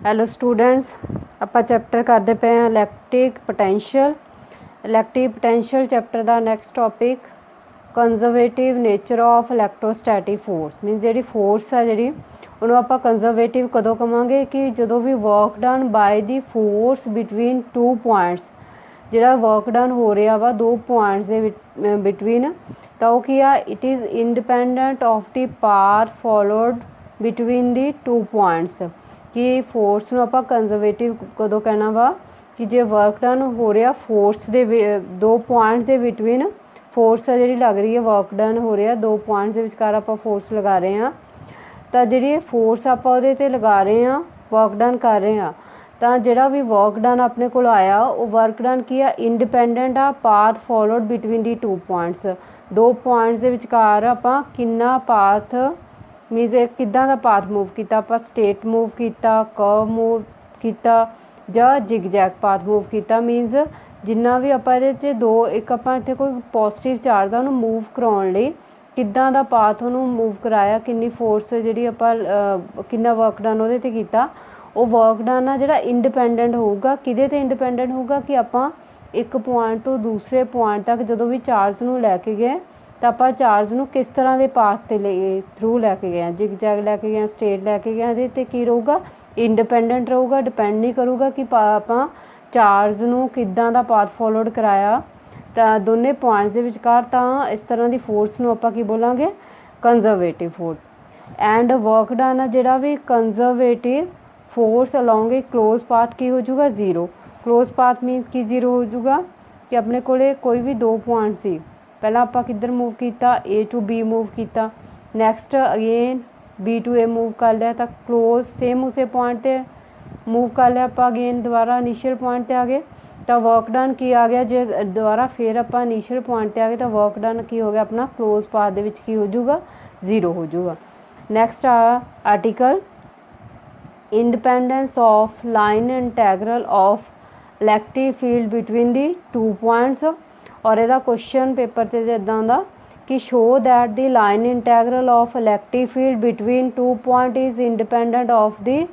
Hello students, ਆਪਾਂ chapter करते पे हैं इलैक्ट्रिक पोटेंशियल चैप्टर का next topic conservative nature of electrostatic force means जी फोर्स है जी उन्होंने आप कंजरवेटिव कदों कहांगे कि जो भी work done by the force between two points जोड़ा वर्क डन हो रहा वा दो पॉइंट्स के बिटवीन तो की आ it is independent of the path followed between the two points कि फोर्स में आप कंजरवेटिव कदों कहना वा कि जो वर्क डन हो रहा फोर्स दे दो पॉइंट्स के बिटवीन फोर्स है जी लग रही है वर्क डन हो रहा दो पॉइंट्स के विचकार आप फोर्स लगा रहे हैं तो जी फोर्स आप लगा रहे हैं वर्क डन कर रहे हैं तो जोड़ा भी वर्क डन अपने को आया वो वर्क डन की है इंडिपेंडेंट आ path followed between the two points दो पॉइंट्स के विचकार आप कितना पाथ मीनस किदा का पाथ मूव किया आप स्ट्रेट मूव किया कर्व मूव किया या जिगजैग पाथ मूव किया मीनस जिन्ना भी आप दो एक आप इतने कोई पॉजिटिव चार्ज है उन्होंने मूव कराने किदा का पाथ उन्होंने मूव कराया किन्नी फोर्स जी आप किन्ना वर्क डन वो किया वो वर्क डन आ जोड़ा इंडिपेंडेंट होगा किदे ते इंडिपेंडेंट होगा कि आप एक पॉइंट तो दूसरे पॉइंट तक जो भी चार्ज नूं लैके गए तो आप चार्ज नूं किस तरह के पाथ ते थ्रू लैके गए जिगजैग लैके गए स्ट्रेट लैके गए ये की रहूगा इंडिपेंडेंट रहूगा डिपेंड नहीं करूगा कि आप चार्ज नूं किदां दा पाथ फॉलोड कराया तो दोनों पॉइंट्स के विचकार तो इस तरह की फोर्स नूं आपां की बोलांगे conservative force and work done आ जिहड़ा भी conservative force along a close path की हो जाऊगा जीरो क्लोज पाथ मीनस की जीरो हो जाऊगा कि अपने को कोई भी दो पॉइंट सी पहला आप किधर मूव किया ए टू बी मूव किया next again B to A move कर लिया तो क्लोज सेम उस पॉइंट पे मूव कर लिया आप अगेन दोबारा इनिशियल पॉइंट पे आ गए तो वर्क डन की आ गया जो दोबारा फिर आप इनिशियल पॉइंट पे आ गए तो वर्क डन की हो गया अपना क्लोज पाथ दे विच की हो जाऊगा जीरो हो जाऊगा। Next article independence of line integral of electric field between the two points और यदा क्वेश्चन पेपर से इदा होंगे कि show that the line integral of electric field between two point is independent of the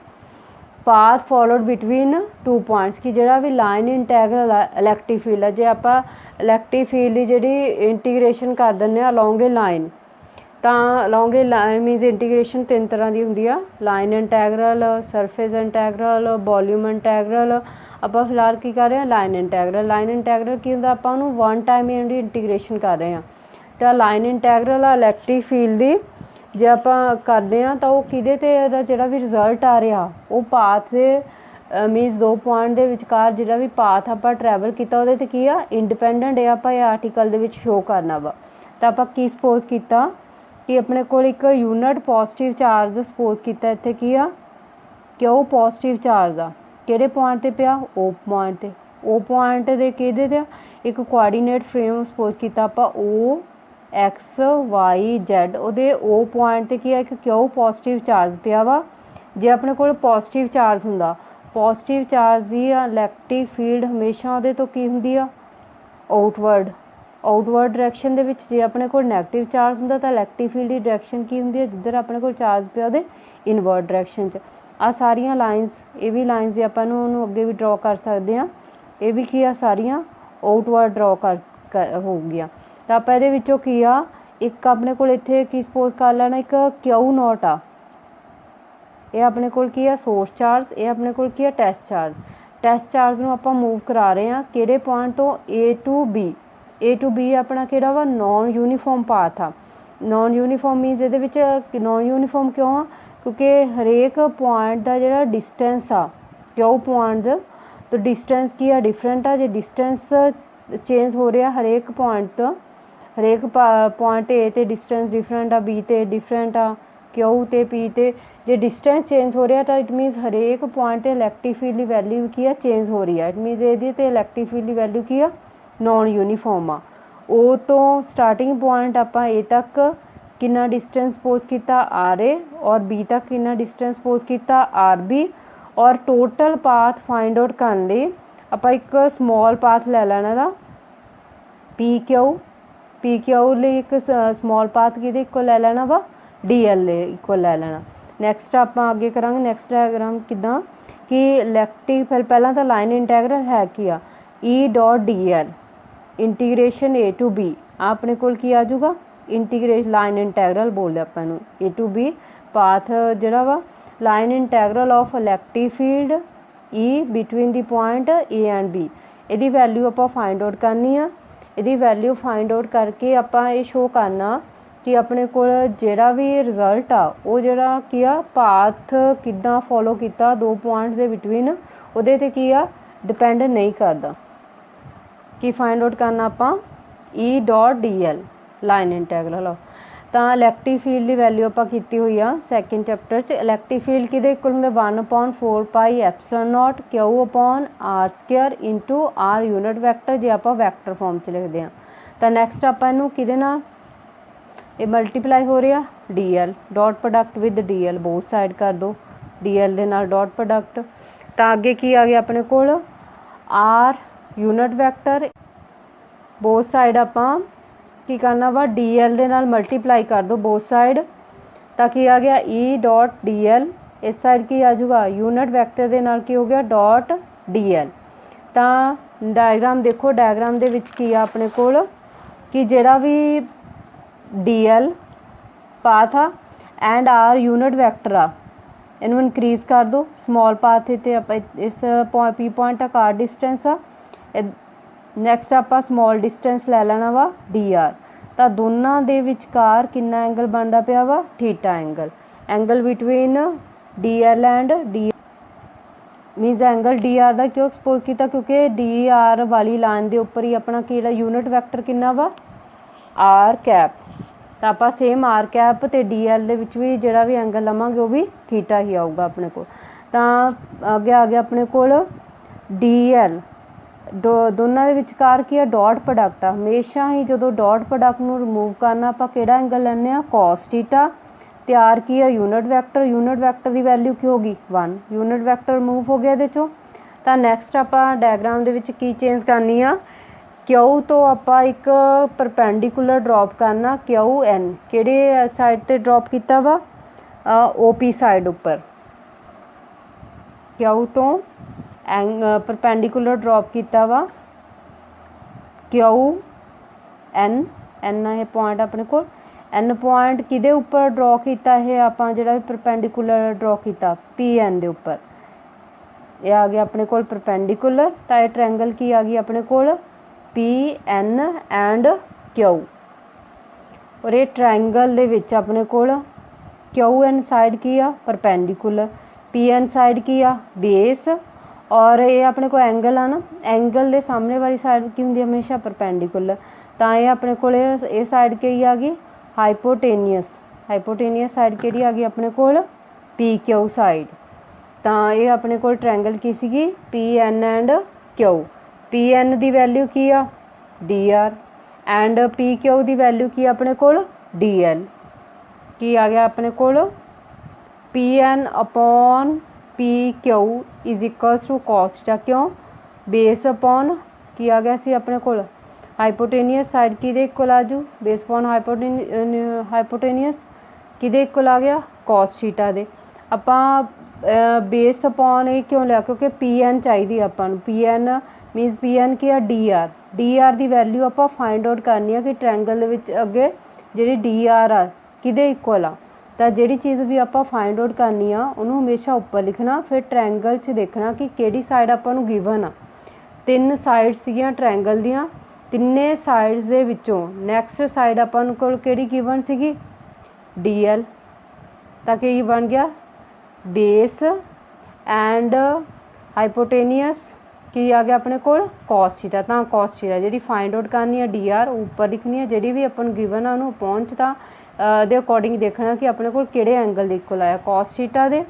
path followed between two points कि जोड़ा भी line इंटैग्रल electric field है जो आप इलैक्ट्रिक फील्ड की जी इंटीग्रेशन कर दें अलॉन्ग ए लाइन तो अलॉन्ग ए लाइन मीनस इंटीग्रेशन तीन तरह की होंगी लाइन इंटैग्रल सरफेस इंटैग्रल वॉल्यूम इंटैग्रल आप फिलहाल की कर रहे हैं लाइन इंटैग्रल की होंगे आप वन टाइम ही इंटीग्रेशन कर रहे हैं तो लाइन इंटैग्रल इलैक्ट्रिक फील्ड की जे आप करते हैं तो वो कि जोड़ा भी रिजल्ट आ रहा वो पाथ से मीनस दो पॉइंट के विचकार जोड़ा भी पाथ आप ट्रैवल किया वो की आ इंडिपेंडेंट है आप आर्टिकल के शो करना वा तो आप की सपोज किया कि अपने को एक यूनिट पॉजिटिव चार्ज सपोज किया इतने की आ कि वो पॉजिटिव चार्ज आ किहड़े पॉइंट पे पिया ओ पॉइंट दे किहदे ते एक कोआर्डीनेट फ्रेम सपोज किया आप ओ एक्स वाई जैड उहदे ओ पॉइंट ते की एक क्यों पॉजिटिव चार्ज पिया वा जे अपने को पॉजिटिव चार्ज हुंदा पॉजिटिव चार्ज की इलैक्ट्रिक फील्ड हमेशा उहदे तो की हुंदी आ आउटवर्ड डायरैक्शन दे विच जे अपने को नैगेटिव चार्ज हुंदा तो इलैक्ट्रिक फील्ड की डायरैक्शन की हुंदी है जिधर अपने को चार्ज पिया उहदे इनवर्ट डायरैक्शन च आ सारियां लाइनस ये भी लाइनस जे आपां नूं अगे भी ड्रॉ कर सकते हैं ये भी की आ सारियां आउटवर्ड ड्रॉ कर हो गई तो आप ये की आ एक अपने को इत्थे की सपोज कर लेना एक क्यू नॉट आ ये अपने को की आ सोर्स चार्ज ये अपने को की आ टेस्ट चार्ज नूं आपां मूव करा रहे हैं किहड़े पॉइंट तो ए टू बी अपना किहड़ा वा नॉन यूनीफॉर्म पाथ आ नॉन यूनीफॉर्म मीनस ये नॉन यूनीफॉर्म क्यों आ क्योंकि हरेक पॉइंट का जो डिस्टेंस आ क्यों पॉइंट तो डिस्टेंस की आ डिफरेंट आ जो डिस्टेंस चेंज हो रहा हरेक पॉइंट तो हरेक पॉइंट ए ते डिस्टेंस डिफरेंट आ बी ते डिफरेंट आ क्यू ते पी ते जो डिस्टेंस चेंज हो रहा तो इट मीनस हरेक पॉइंट ते इलैक्ट्रिक फील्ड की वैल्यू की है चेंज हो रही है इट मीनस ये इलैक्ट्रिक फील्ड की वैल्यू की है नॉन यूनीफॉर्म आ ओ तो स्टार्टिंग पॉइंट आप ए तक कितना डिस्टेंस सपोज किया आर ए और बी तक कितना डिस्टेंस सपोज किया आर बी और टोटल पाथ फाइंड आउट करने लिए आप एक स्मॉल पाथ ले लेना दा पी क्यू लिए एक स्मॉल पाथ कि इक्वल ले लेना वा डी एल इक्वल ले लेना। नैक्सट आप आगे करा नैक्सट डायग्राम किदा कि इलैक्टिव पहला तो लाइन इंटैग्रल है कि आ E dot D L integration A to B अपने कोल की आ जाऊगा इंटीग्रेशन लाइन इंटैग्रल बोलते अपन ए टू बी पाथ जिहड़ा वा line integral of electric field E between the point A and B इहदी वैल्यू आपां फाइंड आउट करनी आ इहदी वैल्यू फाइंड आउट करके आपां ये शो करना कि अपने कोल जिहड़ा भी रिजल्ट आ वो जिहड़ा की आ पाथ किद्दां फॉलो किया दो पॉइंट्स दे बिटवीन उहदे ते की आ डिपेंड नहीं करदा कि फाइंड आउट करना आपां E dot D L line integral तो इलैक्टिव फील्ड की वैल्यू आपां कीती हुई आ सैकेंड चैप्टर च इलैक्टिव फील्ड किहदे इक्वल हुंदा 1/4 pi epsilon naught Q upon R square into R unit vector जे आपां वैक्टर फॉर्म च लिखते हैं तो नैक्सट आपां इहनूं किहदे नाल ये मल्टीप्लाई हो रहा D L dot product with D L both side कर दो डी एल दे नाल डॉट प्रोडक्ट तो अगे की आ गया अपने कोल R unit vector both side आपां की करना वा डी एल दे नाल मल्टीप्लाई कर दो बोथ साइड ताकि आ गया ई डॉट डी एल इस साइड की आ जाऊगा यूनिट वैक्टर दे नाल की हो गया डॉट डी एल तो डायग्राम देखो डायग्राम दे विच की आ अपने कोल कि जिहड़ा भी डी एल पाथ आ एंड आर यूनिट वैक्टर आ इनू इनक्रीज कर दो स्मॉल पाथ ते आप इस पी पॉइंट तक आर डिस्टेंस आ नैक्सट आप स्मॉल डिस्टेंस लै लेना वा डी आर तो दोनों दे विचकार कितना एंगल बनता पिया वा theta angle between D L and D मीनस angle D R का क्यों एक्सपोज किया क्योंकि डी आर वाली लाइन के उपर ही अपना कि यूनिट वैक्टर कितना वा आर कैप तो आप सेम आर कैप तो डी एल दे विच भी जिहड़ा भी एंगल लवांगे वो भी थीटा ही आऊगा अपने को तो अगे आ गया अपने कोल डी एल दोनों के विचकार की डॉट प्रोडक्ट आ हमेशा ही जो डॉट प्रोडक्ट नूं रिमूव करना आप किहड़ा एंगल लैंदे आ कॉस थीटा ते आर की है यूनिट वैक्टर की वैल्यू की होगी 1 यूनिट वैक्टर रिमूव हो गया ये तो नैक्सट आप डायग्राम दे विच की चेंज करनी आ क्यू तो आप एक परपेंडिकुलर ड्रॉप करना क्यू एन किहड़े साइड ते ड्रॉप किया वा ओ पी साइड उपर क्यू तो परपेंडिकुलर ड्रॉप किया वा क्यू एन एन है पॉइंट अपने को एन पॉइंट किदे उपर ड्रॉ किया है आप जिहड़ा परपेंडिकुलर ड्रॉ किया पी एन दे उपर ये आ गया अपने को परपेंडिकुलर तो यह ट्रैंगल की आ गई अपने को पी एन एंड क्यू और ये ट्रैंगल दे विच अपने को क्यू एन साइड की आ परपेंडिकुलर पी एन साइड की आ बेस और ये अपने को एंगल आ ना एंगल दे सामने वाली साइड की होंगी हमेशा परपेंडिकुलर तो ये अपने को ये साइड के ही आ गई हाइपोटेनियस साइड केड़ी आ गई अपने को पी क्यू साइड तो ये अपने को ट्रैंगल की C P N and Q P N की वैल्यू की आ D R and P Q की वैल्यू की अपने को डी एल की आ गया अपने को P N upon P Q is equals to cos theta क्यों बेस अपॉन की आ गया सी अपने को हाइपोटेनियस साइड की इक्वल आ जू बेस अपॉन हाइपोटेनियस कि इक्वल आ गया कॉस थीटा दे आपां बेस अपॉन ये क्यों लिया क्योंकि पी एन चाहिए अपन P N minus P N की डी आर की वैल्यू आप फाइंड आउट करनी है कि ट्रैंगल अगे जी डी आर आ कि इक्वल आ तो जी चीज़ भी आप फाइंड आउट करनी आ उन्होंने हमेशा उपर लिखना फिर ट्रैंगल च देखना कि किहड़ी साइड आपां गिवन आ 3 साइड्स सीगियां ट्रैंगल दियां तिन्ने साइड्स दे विचों नैक्सट साइड अपन कोल किहड़ी गिवन सीगी डी एल ताकि ये बन गया बेस एंड हाइपोटेनियस की आ गया अपने को कॉस थीटा तो कॉस थीटा जी फाइंड आउट करनी है डी आर उपर लिखनी है जी भी अपन गिवन है उन्होंने पहुँचता दे अकॉर्डिंग देखना कि अपने को किहड़े एंगल दे इक्वल आया कॉस थीटा दे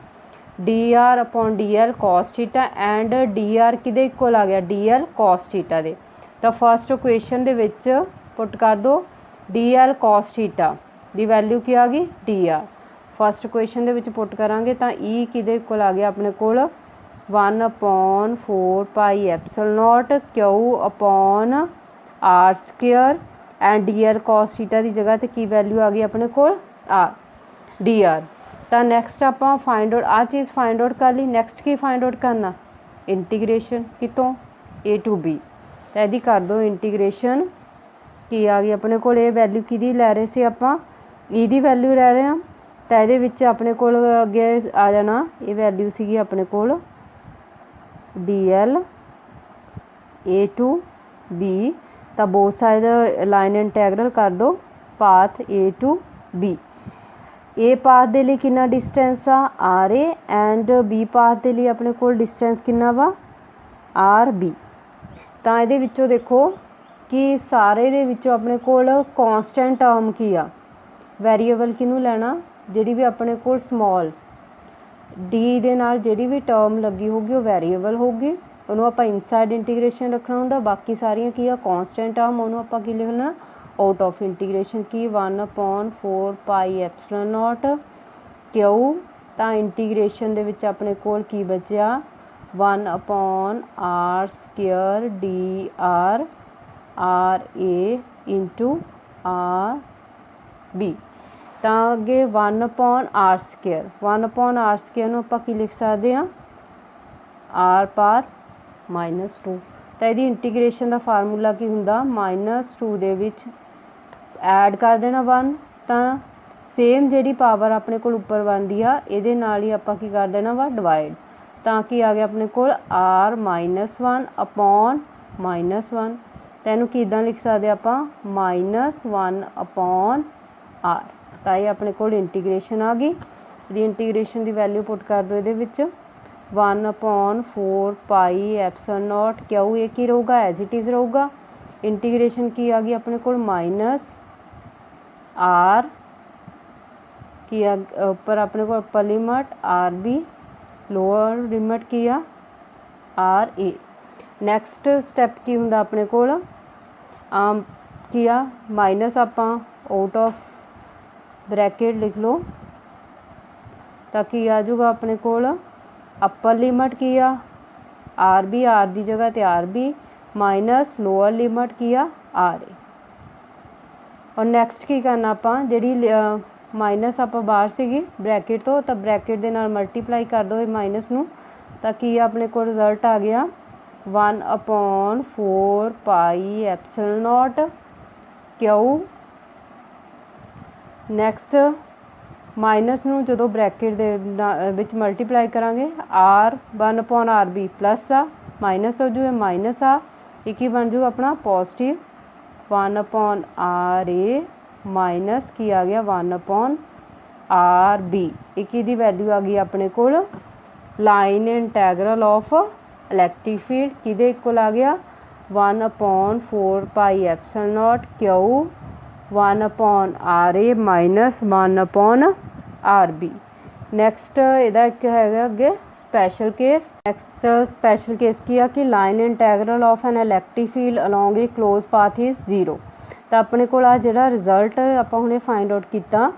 D R upon D L cos theta and D R किहदे इक्वल आ गया डी एल कॉस थीटा दे तो फर्स्ट इक्वेशन दे विच पुट कर दो डी एल कॉस थीटा दी वैल्यू की आ गई डी आर फर्स्ट इक्वेशन दे विच पुट करांगे तो ई किहदे इक्वल आ गया अपने को 1/4 pi epsilon naught Q upon R square and D L cos theta की जगह तो की वैल्यू आ गई अपने को आर डी आर ਤਾਂ ਨੈਕਸਟ ਆਪਾਂ ਫਾइंड आउट आ चीज़ फाइंड आउट कर ली। नैक्सट की फाइंड आउट करना इंटीग्रेशन कितों ए टू बी। तो यदि कर दो इंटीग्रेशन की आ गई अपने को वैल्यू कि लै रहे थे आप ई दी वैल्यू लै रहे हैं। तो ये अपने को अगे आ जाना ये वैल्यू सी अपने को D L A to B. तो बोथ साइड लाइन इंटैगरल कर दो path A to B. A path के लिए कितना डिस्टेंस आ R A and B path के लिए अपने को डिस्टेंस कितना वा आर बी। तो ये देखो कि सारे दे विचों अपने को कॉन्सटेंट टर्म की आ वेरीएबल किनू लेना जिहड़ी भी अपने को स्मॉल डी दे नाल जिहड़ी भी टर्म लगी होगी वो वेरीएबल होगी। उन्होंने आप इनसाइड इंटीग्रेशन रखना होंगे। बाकी सारियां की आ कॉन्सटेंट टर्म उन्होंने आप की लिखना आउट ऑफ इंटीग्रेशन की 1/4 पाई एप्सिलॉन नॉट क्यू। तो इंटीग्रेशन दे विच अपने कोल की बचा 1/r² D R A into R B. तो अगे 1/r²। 1/r² आप लिख सकते हैं आर पार -2। तो यदि इंटीग्रेशन का फार्मूला की होंगे -2 दे विच ऐड कर देना 1। तो सेम जी पावर अपने को उपर बनती आ ये नाल ही आप कर देना वा डिवाइड। तो कि आ गया अपने को r -1 अपॉन -1। तो इनू किदां लिख सकते आप -1 अपॉन r। तो ये अपने को इंटीग्रेशन आ गई। यदि इंटीग्रेशन की वैल्यू पुट कर दो ये 1/4 पाई एप्सिलॉन नॉट क्यू। ये की रहूगा एज इट इज़ रहूगा। इंटीग्रेशन की आ गई अपने को माइनस आर की ऊपर अपने को upper limit R B lower limit की आ आर ए। नैक्सट स्टैप की होंगे अपने को की आ माइनस आप आउट ऑफ ब्रैकेट लिख लो। ताकि आ जाऊगा अपने को अपर लिमिट की आ आर बी आर की जगह तो R B minus lower limit की आ आर ए। और नैक्सट की करना आप जी माइनस आप बाहर सी ब्रैकेट तो ब्रैकेट के नाल मल्टीप्लाई कर दो माइनस नू। ताकि अपने को रिजल्ट आ गया 1/4 pi epsilon naught Q. Next minus नू जो ब्रैकेट दे विच मल्टीप्लाई करांगे आर 1/r/b प्लस आ माइनस हो जूगा माइनस आ एक ही बन जूगा अपना पॉजिटिव 1/r/a माइनस की आ गया 1/r/b। एक ही वैल्यू आ गई अपने को line integral of electric field कि इक्वल आ गया 1/4 pi epsilon naught Q 1/r/a minus 1/r/b। Next इहदा एक है अगे special case. Next special case की है कि line integral of an electric field along a close path is 0। तो अपने को जो रिजल्ट आप हमने फाइंड आउट किया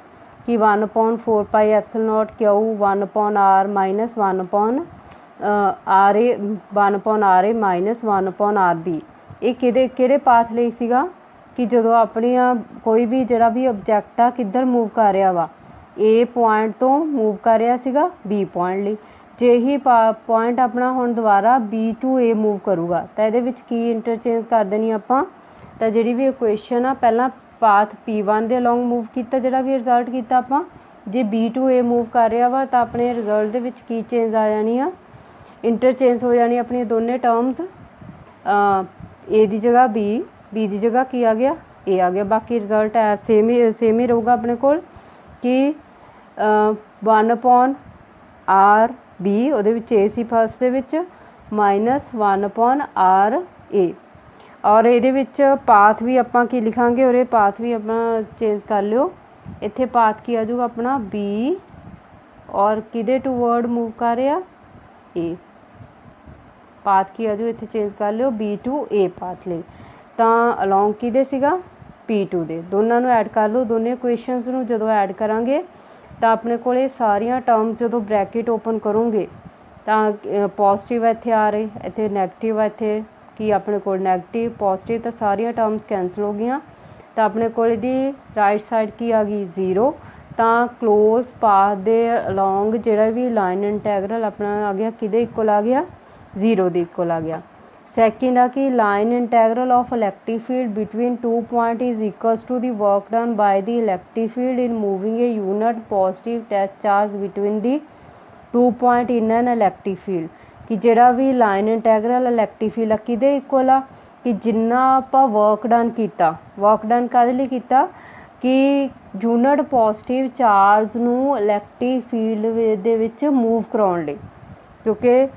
कि 1/4 pi epsilon naught Q 1/r minus 1/r/a minus 1/r/b। ये किहड़े पाथ लई सीगा कि जो अपनी कोई भी जरा भी ऑब्जैक्ट आ किधर मूव कर रहा वा ए पॉइंट तो मूव कर रहा सीगा बी पॉइंट ली। जे ही पॉइंट अपना हुण दोबारा बी टू ए मूव करूगा तो ये की इंटरचेंज कर देनी आपां। तो जी भी इक्वेशन आ पहला पाथ P1 के अलोंग मूव किया जोड़ा भी रिजल्ट किया आपां जे बी टू ए मूव कर रहा वा तो अपने रिजल्ट के की चेंज आ जानी आ इंटरचेंज हो जानी अपनी दोनों टर्म्स ए की जगह बी की जगह की आ गया ए आ गया। बाकी रिजल्ट है सेम ही रहूगा अपने को कि 1/r/b A C first they minus 1/r/a। और ये पाथ भी आप की लिखांगे और ये पाथ भी अपना चेंज कर लियो। इत्थे पाथ की आ जाऊगा अपना बी और किदे टू वर्ड मूव कर रहा ए पाथ की आ जाओ इत्थे चेंज कर लियो बी टू ए पाथ ले। तो अलोंग किदे सीगा P2 दे दोनों नू ऐड कर लो। दोनों इक्वेशनस नू जदों ऐड करांगे तो अपने को सारिया टर्म्स जो ब्रैकेट ओपन करोगे तो पॉजिटिव इत्थे आ रहे इत्थे नैगेटिव है इत्थे कि अपने को नैगेटिव पॉजिटिव तो सारिया टर्म्स कैंसल हो गई। तो अपने को राइट साइड की आ गई 0 ਤਾਂ ਕਲੋਜ਼ ਪਾਥ ਦੇ ਅਲੋਂਗ ਜਿਹੜਾ ਵੀ ਲਾਈਨ ਇੰਟੈਗਰਲ ਆਪਣਾ ਆ ਗਿਆ ਕਿਹਦੇ ਇਕੁਅਲ ਆ ਗਿਆ 0 ਦੇ ਇਕੁਅਲ ਆ ਗਿਆ। ਸੈਕਿੰਡ ਆ ਕਿ line integral of electric field between 2 point is equals to the work done by the electric field in moving a unit positive test charge between the 2 point in an electric field ਕਿ ਜਿਹੜਾ ਵੀ line integral electric field ਆ ਕਿਹਦੇ equal ਆ ਕਿ ਜਿੰਨਾ ਆਪਾਂ work done ਕੀਤਾ, ਵਰਕ ਡਨ ਕਾਹਦੇ ਲਈ ਕੀਤਾ ਕਿ ਯੂਨਿਟ ਪੋਜ਼ਿਟਿਵ ਚਾਰਜ ਨੂੰ ਇਲੈਕਟ੍ਰਿਕ ਫੀਲਡ ਦੇ ਵਿੱਚ ਮੂਵ ਕਰਾਉਣ ਲਈ, ਕਿਉਂਕਿ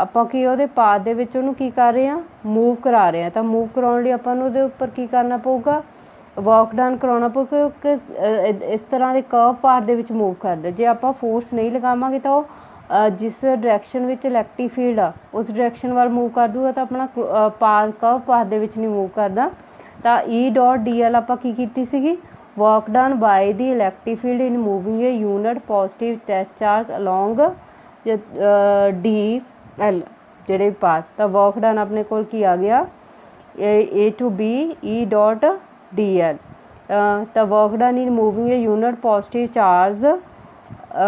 ਆਪਾਂ ਕੀ ਉਹਦੇ ਪਾਥ ਦੇ ਵਿੱਚ ਉਹਨੂੰ ਕੀ ਕਰ ਰਹੇ ਹਾਂ ਮੂਵ ਕਰਾ ਰਹੇ ਹਾਂ। ਤਾਂ ਮੂਵ ਕਰਾਉਣ ਲਈ ਆਪਾਂ ਨੂੰ ਉਹਦੇ ਉੱਪਰ ਕੀ ਕਰਨਾ ਪਊਗਾ ਵਰਕ ਡਨ ਕਰਾਉਣਾ ਪਊ ਕਿਉਂਕਿ ਇਸ ਤਰ੍ਹਾਂ ਦੇ ਕਰਵ ਪਾਥ ਦੇ ਵਿੱਚ ਮੂਵ ਕਰਦੇ। ਜੇ ਆਪਾਂ ਫੋਰਸ ਨਹੀਂ ਲਗਾਵਾਂਗੇ ਤਾਂ ਉਹ ਜਿਸ ਡਾਇਰੈਕਸ਼ਨ ਵਿੱਚ ਇਲੈਕਟ੍ਰਿਕ ਫੀਲਡ ਆ ਉਸ ਡਾਇਰੈਕਸ਼ਨ ਵੱਲ ਮੂਵ ਕਰ ਦੂਗਾ ਤਾਂ ਆਪਣਾ ਕਰਵ ਪਾਥ ਦੇ ਵਿੱਚ ਨਹੀਂ ਮੂਵ ਕਰਦਾ। ਤਾਂ E ਡੋਟ DL ਆਪਾਂ ਕੀ ਕੀਤੀ ਸੀਗੀ work done by the electric field in moving a unit positive test charge along DL ਜਿਹੜੇ ਪਾਥ। ਤਾਂ ਵਰਕ ਡਨ ਆਪਣੇ ਕੋਲ ਕੀ ਆ ਗਿਆ A to B E dot DL। ਤਾਂ work done in moving a unit positive charge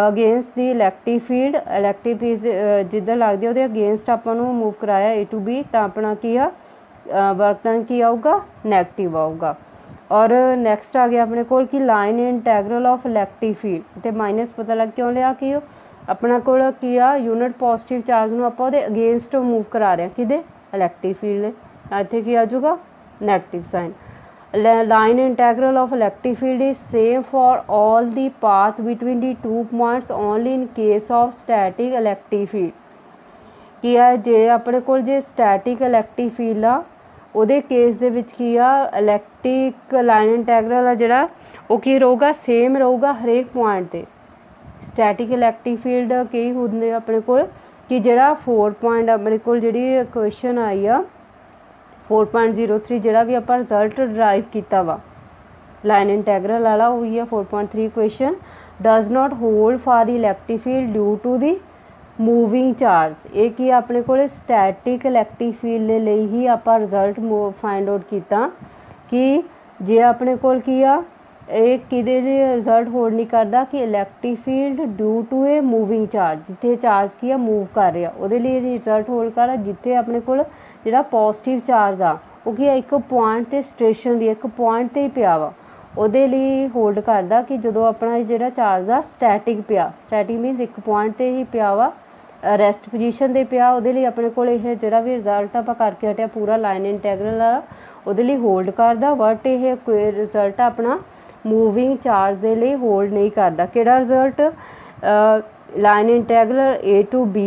against the electric field, electric field ਜਿੱਦਾਂ ਲੱਗਦੀ ਉਹਦੇ ਅਗੇਂਸਟ ਆਪਾਂ ਨੂੰ ਮੂਵ ਕਰਾਇਆ A to B ਤਾਂ ਆਪਣਾ ਕੀ ਆ ਵਰਕ ਡਨ ਕੀ ਆਊਗਾ ਨੈਗੇਟਿਵ ਆਊਗਾ। ਔਰ ਨੈਕਸਟ ਆ ਗਿਆ ਆਪਣੇ ਕੋਲ ਕਿ line integral of electric field ਤੇ ਮਾਈਨਸ ਪਤਾ ਲੱਗ ਕਿਉਂ ਲਿਆ ਕਿ ਆਪਣਾ ਕੋਲ ਕੀ ਆ ਯੂਨਿਟ ਪੋਜ਼ਿਟਿਵ ਚਾਰਜ ਨੂੰ ਆਪਾਂ ਉਹਦੇ ਅਗੇਂਸਟ ਮੂਵ ਕਰਾ ਰਹੇ ਹਾਂ ਕਿਹਦੇ ਇਲੈਕਟ੍ਰਿਕ ਫੀਲਡ ਦੇ। ਇੱਥੇ ਕੀ ਆ ਜਾਊਗਾ negative sign. line integral of electric field is same for all the path between the 2 points only in case of static electric field। ਕੀ ਆ ਜੇ ਆਪਣੇ ਕੋਲ ਜੇ ਸਟੈਟਿਕ ਇਲੈਕਟ੍ਰਿਕ ਫੀਲਡ ਆ ਉਹਦੇ ਕੇਸ ਦੇ ਵਿੱਚ ਕੀ ਆ ਇਲੈਕਟ੍ਰਿਕ ਲਾਈਨ ਇੰਟੈਗਰਲ ਆ ਜਿਹੜਾ ਉਹ ਕੀ ਰਹੂਗਾ ਸੇਮ ਰਹੂਗਾ ਹਰੇਕ ਪੁਆਇੰਟ 'ਤੇ। ਸਟੈਟਿਕ ਇਲੈਕਟ੍ਰਿਕ ਫੀਲਡ ਕੀ ਹੁੰਦੇ ਆਪਣੇ ਕੋਲ ਕਿ ਜਿਹੜਾ 4 ਪੁਆਇੰਟ ਆਪਣੇ ਕੋਲ ਜਿਹੜੀ ਇਕੁਏਸ਼ਨ ਆਈ ਆ 4.03 ਜਿਹੜਾ ਵੀ ਆਪਾਂ ਰਿਜ਼ਲਟ ਡਰਾਈਵ ਕੀਤਾ ਵਾ ਲਾਈਨ ਇੰਟੈਗਰਲ ਵਾਲਾ ਉਹੀ ਆ 4.3 equation does not hold for the electric field due to the moving charge. ਇਹ ਕੀ ਆਪਣੇ ਕੋਲ ਸਟੈਟਿਕ ਇਲੈਕਟ੍ਰਿਕ ਫੀਲਡ ਦੇ ਲਈ ਹੀ ਆਪਾਂ ਰਿਜ਼ਲਟ ਫਾਈਂਡ ਆਊਟ ਕੀਤਾ ਕਿ ਜੇ ਆਪਣੇ ਕੋਲ ਕੀ ਆ ਇਹ ਕਿਹਦੇ ਲਈ ਰਿਜ਼ਲਟ ਹੋਲਡ ਨਹੀਂ ਕਰਦਾ ਕਿ electric field due to a moving charge ਜਿੱਥੇ ਚਾਰਜ ਕੀ ਆ ਮੂਵ ਕਰ ਰਿਹਾ ਉਹਦੇ ਲਈ ਰਿਜ਼ਲਟ ਹੋਲਡ ਕਰਦਾ ਜਿੱਥੇ ਆਪਣੇ ਕੋਲ ਜਿਹੜਾ ਪੋਜ਼ਿਟਿਵ ਚਾਰਜ ਆ ਉਹ ਕੀ ਆ ਇੱਕ ਪੁਆਇੰਟ 'ਤੇ ਸਟੇਸ਼ਨਰੀ ਇੱਕ ਪੁਆਇੰਟ 'ਤੇ ਹੀ ਪਿਆ ਵਾ ਉਹਦੇ ਲਈ ਹੋਲਡ ਕਰਦਾ ਕਿ ਜਦੋਂ ਆਪਣਾ ਜਿਹੜਾ ਚਾਰਜ ਆ ਸਟੈਟਿਕ ਪਿਆ ਸਟੈਟਿਕ ਮੀਨਸ ਇੱਕ ਪੁਆਇੰਟ 'ਤੇ ਹੀ ਪਿਆ ਵਾ ਰੈਸਟ ਪੋਜੀਸ਼ਨ 'ਤੇ ਪਿਆ ਉਹਦੇ ਲਈ ਆਪਣੇ ਕੋਲ ਇਹ ਜਿਹੜਾ ਵੀ ਰਿਜ਼ਲਟ ਆਪਾਂ ਕਰਕੇ ਹਟਿਆ ਪੂਰਾ ਲਾਈਨ ਇੰਟੈਗਰਲ ਆ ਉਹਦੇ ਲਈ ਹੋਲਡ ਕਰਦਾ ਬਟ ਇਹ ਕੋਈ ਰਿਜ਼ਲਟ ਆਪਣਾ ਮੂਵਿੰਗ ਚਾਰਜ ਦੇ ਲਈ ਹੋਲਡ ਨਹੀਂ ਕਰਦਾ। ਕਿਹੜਾ result line integral A to B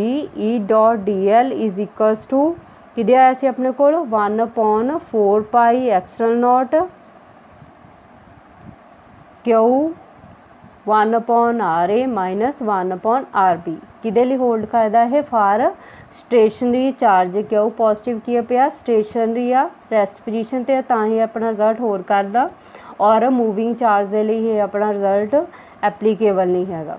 E dot DL is equals to ਕਿਹਦੇ ਆਇਆ ਸੀ ਆਪਣੇ ਕੋਲ 1/4 pi epsilon naught Q 1/RA minus 1/RB ਕਿਹਦੇ ਲਈ ਹੋਲਡ ਕਰਦਾ ਇਹ for stationary charge Q positive ਕੀ ਪਿਆ ਸਟੇਸ਼ਨਰੀ ਆ ਰੈਸਟ ਪੋਜੀਸ਼ਨ 'ਤੇ ਤਾਂ ਹੀ ਆਪਣਾ ਰਿਜ਼ਲਟ ਹੋਲਡ ਕਰਦਾ ਔਰ ਮੂਵਿੰਗ ਚਾਰਜ ਦੇ ਲਈ ਇਹ ਆਪਣਾ ਰਿਜ਼ਲਟ ਐਪਲੀਕੇਬਲ ਨਹੀਂ ਹੈਗਾ।